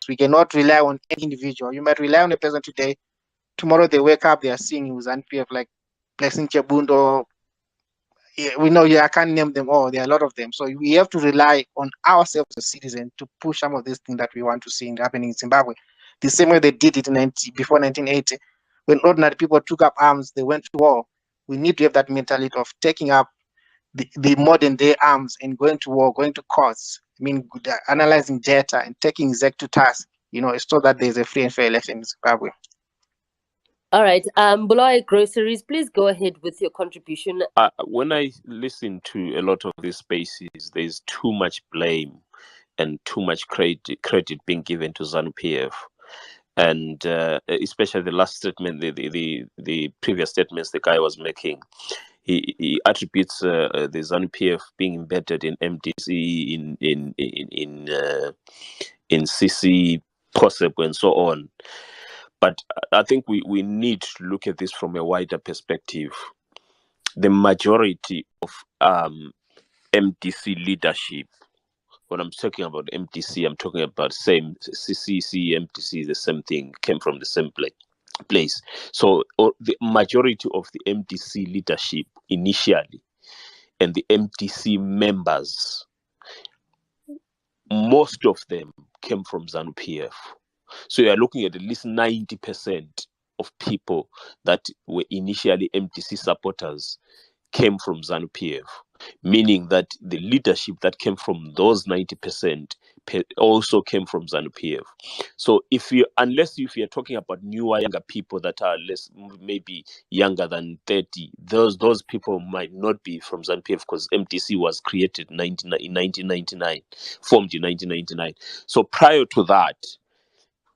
We cannot rely on any individual. You might rely on a person today, tomorrow they wake up, they are seeing who's NPF, like Blessing Chabundo. Yeah, we know, yeah, I can't name them all. There are a lot of them. So we have to rely on ourselves as citizens to push some of these things that we want to see happening in Zimbabwe. The same way they did it before 1980, when ordinary people took up arms, they went to war. We need to have that mentality of taking up the modern day arms and going to war, going to courts. I mean, analyzing data and taking ZEC to task, so that there's a free and fair election in Zimbabwe. All right. Bulawayo Groceries, please go ahead with your contribution. When I listen to a lot of these spaces, there's too much blame and too much credit being given to ZANU-PF. And especially the last statement, the previous statements the guy was making, he attributes the ZANU-PF being embedded in MDC, in CC, COSEP, and so on. But I think we need to look at this from a wider perspective. The majority of MDC leadership, when I'm talking about MDC, I'm talking about same CCC, MDC, the same thing, came from the same place. So the majority of the MDC leadership initially and the MDC members, most of them came from ZANU-PF. So you are looking at least 90% of people that were initially MDC supporters came from ZANU-PF, meaning that the leadership that came from those 90% also came from ZANU-PF. So unless you're talking about newer, younger people that are maybe younger than 30, those people might not be from ZANU-PF, because MDC was created in 1999, formed in 1999. So prior to that,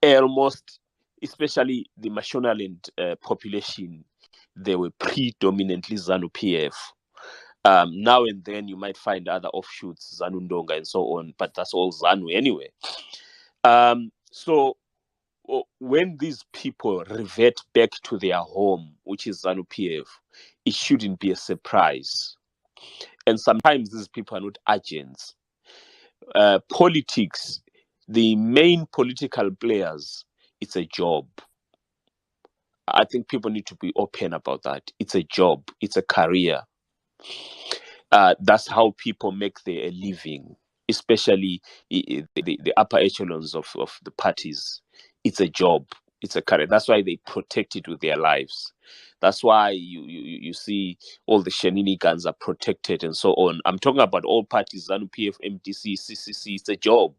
almost, especially the Mashonaland population, they were predominantly ZANU-PF. Now and then you might find other offshoots, ZANU Ndonga and so on, but that's all ZANU anyway. So when these people revert back to their home, which is ZANU-PF, it shouldn't be a surprise. And sometimes these people are not agents. Politics, the main political players, it's a job. I think people need to be open about that. It's a job. It's a career. That's how people make their living, especially the upper echelons of the parties. It's a job. It's a career. That's why they protect it with their lives. That's why you see all the shenanigans are protected and so on. I'm talking about all parties, ZANU-PF, MDC, CCC. It's a job.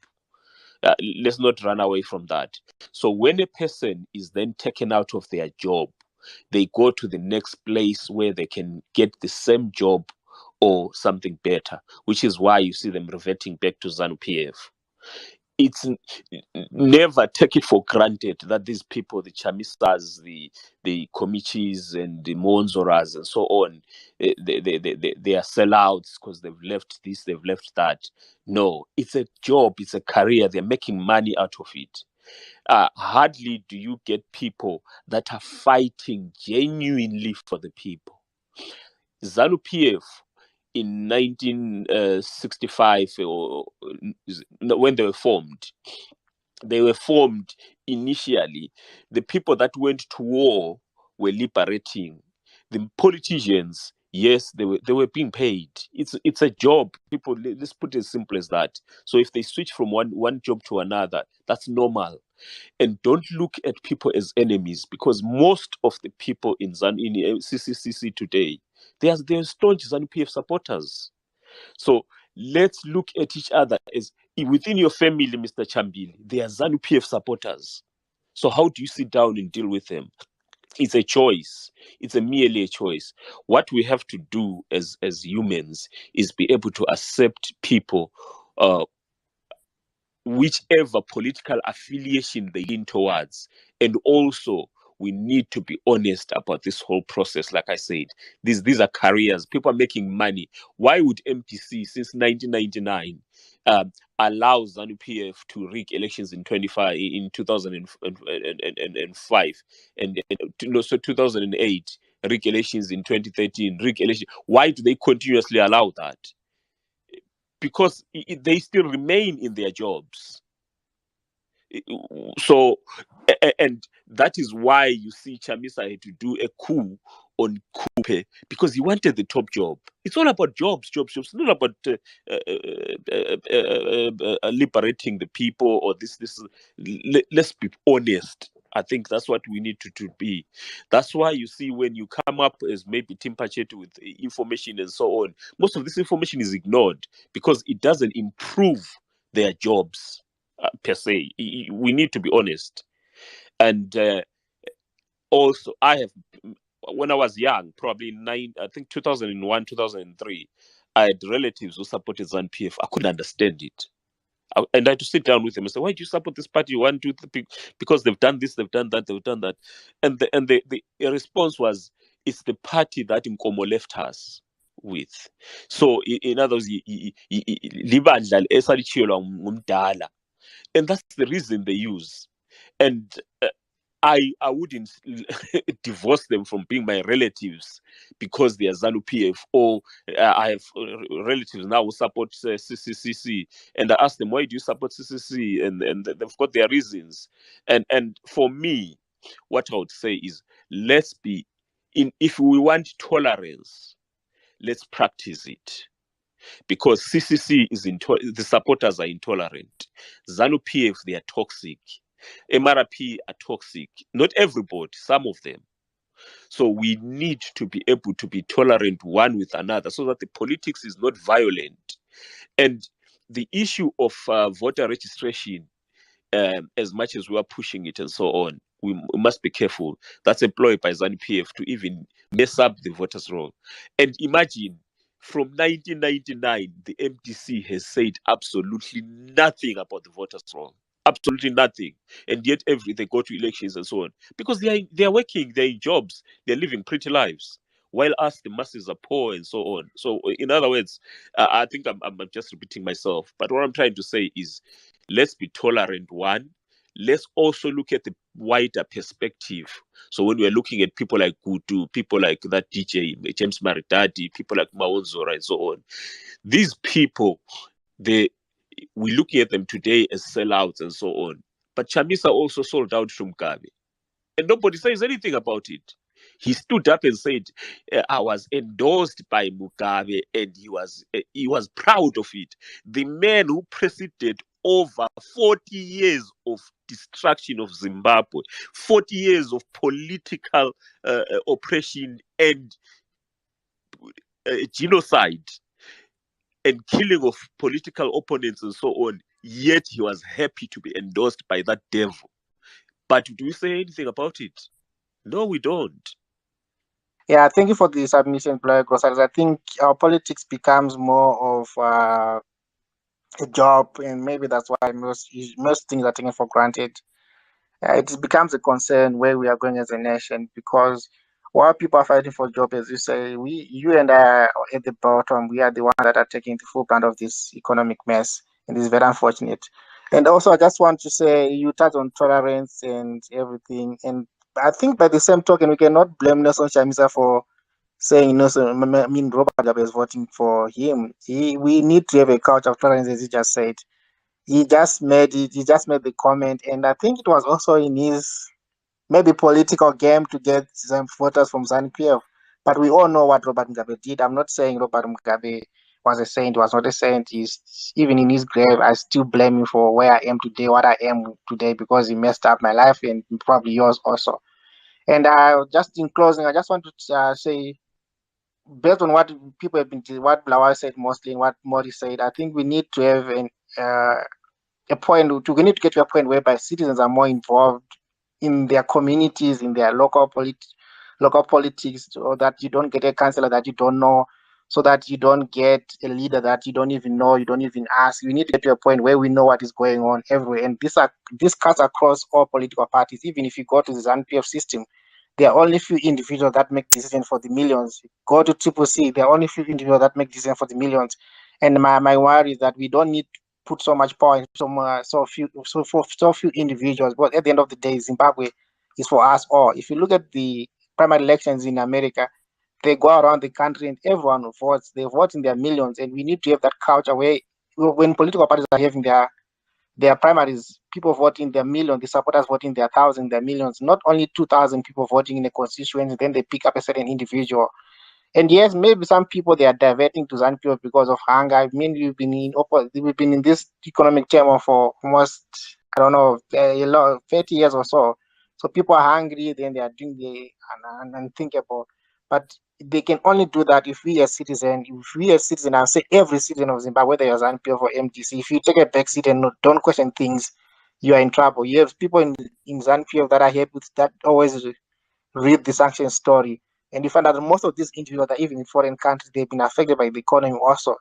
Let's not run away from that. So when a person is then taken out of their job, they go to the next place where they can get the same job or something better, which is why you see them reverting back to ZANU-PF. It's never take it for granted that these people, the Chamisas, the Komichis and the Monzoras and so on, they are sellouts because they've left this, they've left that. No, it's a job, it's a career. They're making money out of it. Hardly do you get people that are fighting genuinely for the people. ZANU-PF in 1965, or when they were formed initially. The people that went to war were liberating. The politicians, yes, they were being paid. It's a job. People, let's put it as simple as that. So if they switch from one job to another, that's normal. And don't look at people as enemies, because most of the people in CCC today, they're staunch ZANU-PF supporters. So let's look at each other as, within your family, Mr. Chambili, they are ZANU-PF supporters. So how do you sit down and deal with them? It's a choice. It's merely a choice. What we have to do as humans is be able to accept people, whichever political affiliation they lean towards. And also, we need to be honest about this whole process. Like I said, these are careers. People are making money. Why would MPC, since 1999, allow ZANU-PF to rig elections in 2005 and so 2008, regulations in 2013, regulation. Why do they continuously allow that? Because they still remain in their jobs. So, and that is why you see Chamisa had to do a coup on Coupe, because he wanted the top job. It's all about jobs. It's not about liberating the people or this. Let's be honest. I think that's what we need to be. That's why you see when you come up as maybe Tim Pachedu with information and so on, most of this information is ignored because it doesn't improve their jobs. Per se, we need to be honest. And also, when I was young, probably I think 2001, 2003, I had relatives who supported ZANU-PF. I couldn't understand it. And I had to sit down with them and say, why do you support this party? 1, 2, 3, because they've done this, they've done that, they've done that. And the response was, it's the party that Nkomo left us with. So, in other words, and that's the reason they use. And I wouldn't divorce them from being my relatives because they are ZANU-PF, or I have relatives now who support CCC, and I ask them, why do you support CCC? And they've got their reasons. And for me, what I would say is, if we want tolerance, let's practice it. Because CCC is the supporters are intolerant. ZANU-PF, they are toxic. MRP are toxic. Not everybody, some of them. So we need to be able to be tolerant one with another so that the politics is not violent. And the issue of voter registration, as much as we are pushing it and so on, we must be careful. That's employed by ZANU-PF to even mess up the voters' roll. And imagine, from 1999, the MDC has said absolutely nothing about the voters' roll. Absolutely nothing. And yet they go to elections and so on. Because they are working, they're in jobs, they're living pretty lives. While us, the masses are poor and so on. So, in other words, I think I'm just repeating myself. But what I'm trying to say is, let's be tolerant, one. Let's also look at the wider perspective. So when we're looking at people like Gutu, people like that DJ, James Maridadi, people like Maonzora and so on, these people, we're looking at them today as sellouts and so on. But Chamisa also sold out from Mugabe. And nobody says anything about it. He stood up and said, I was endorsed by Mugabe, and he was proud of it. The man who preceded over 40 years of destruction of Zimbabwe, 40 years of political oppression and genocide and killing of political opponents and so on, yet he was happy to be endorsed by that devil. But do we say anything about it? No, we don't. Yeah, thank you for the submission, Blair Grossers. I think our politics becomes more of a job, and maybe that's why most things are taken for granted. It becomes a concern where we are going as a nation, because while people are fighting for jobs, as you say, you and I are at the bottom. We are the ones that are taking the full brunt of this economic mess, and it's very unfortunate. And also, I just want to say, you touched on tolerance and everything, and I think by the same token, we cannot blame Nelson Chamisa for saying no. So, I mean, Robert Mugabe is voting for him. We need to have a culture of tolerance, as he just said. He just made it. He just made the comment, and I think it was also in his maybe political game to get some voters from ZANU-PF. But we all know what Robert Mugabe did. I'm not saying Robert Mugabe was a saint. Was not a saint. He's even in his grave. I still blame him for where I am today, what I am today, because he messed up my life and probably yours also. And just in closing, I just want to say, based on what people have been, what Blawai said mostly, and what Mori said, I think we need to have a point. We need to get to a point whereby citizens are more involved in their communities, in their local politics, so that you don't get a councillor that you don't know, so that you don't get a leader that you don't even know, you don't even ask. We need to get to a point where we know what is going on everywhere, and this cuts across all political parties. Even if you go to the ZANU-PF system, there are only few individuals that make decisions for the millions. Go to Triple C, there are only few individuals that make decisions for the millions. And my worry is that we don't need to put so much power in so few individuals. But at the end of the day, Zimbabwe is for us all. If you look at the primary elections in America, they go around the country and everyone votes. They vote in their millions, and we need to have that culture where when political parties are having their primaries, people voting their millions, the supporters voting their thousands, their millions, not only 2,000 people voting in a constituency, then they pick up a certain individual. And yes, maybe some people they are diverting to ZANU-PF because of hunger. I mean, we've been in this economic turmoil for almost, I don't know, 30 years or so. So people are hungry, then they are doing the unthinkable. But they can only do that if we as citizens, I say every citizen of Zimbabwe, whether you're ZANU-PF or MDC, if you take a back seat and don't question things, you are in trouble. You have people in ZANU-PF that are happy that always read the sanction story, and you find that most of these individuals that even in foreign countries, they've been affected by the economy also.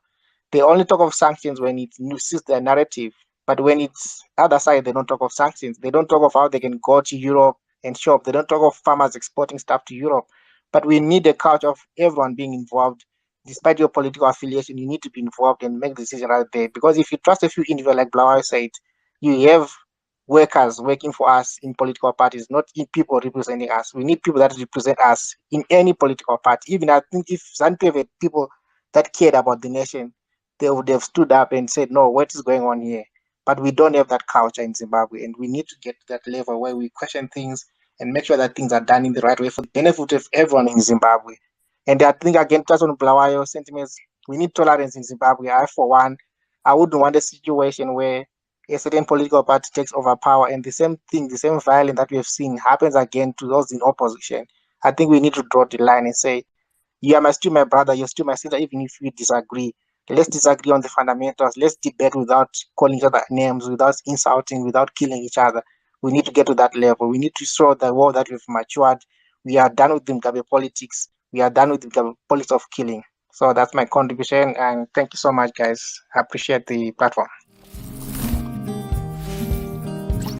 They only talk of sanctions when it suits their narrative, but when it's other side, they don't talk of sanctions. They don't talk of how they can go to Europe and shop. They don't talk of farmers exporting stuff to Europe. But we need a culture of everyone being involved. Despite your political affiliation, you need to be involved and make the decision right there. Because if you trust a few individuals, like Blauer said, you have workers working for us in political parties, not in people representing us. We need people that represent us in any political party. Even I think if ZANU-PF had people that cared about the nation, they would have stood up and said, no, what is going on here? But we don't have that culture in Zimbabwe, and we need to get to that level where we question things and make sure that things are done in the right way for the benefit of everyone in Zimbabwe. And I think, again, touch on Blawayo sentiments, we need tolerance in Zimbabwe. I, for one, I wouldn't want a situation where a certain political party takes over power and the same thing, the same violence that we have seen happens again to those in opposition. I think we need to draw the line and say, you are still my brother, you're still my sister, even if we disagree. Let's disagree on the fundamentals. Let's debate without calling each other names, without insulting, without killing each other. We need to get to that level. We need to show the world that we've matured. We are done with the Mugabe politics. We are done with the Mugabe politics of killing. So that's my contribution. And thank you so much, guys. I appreciate the platform.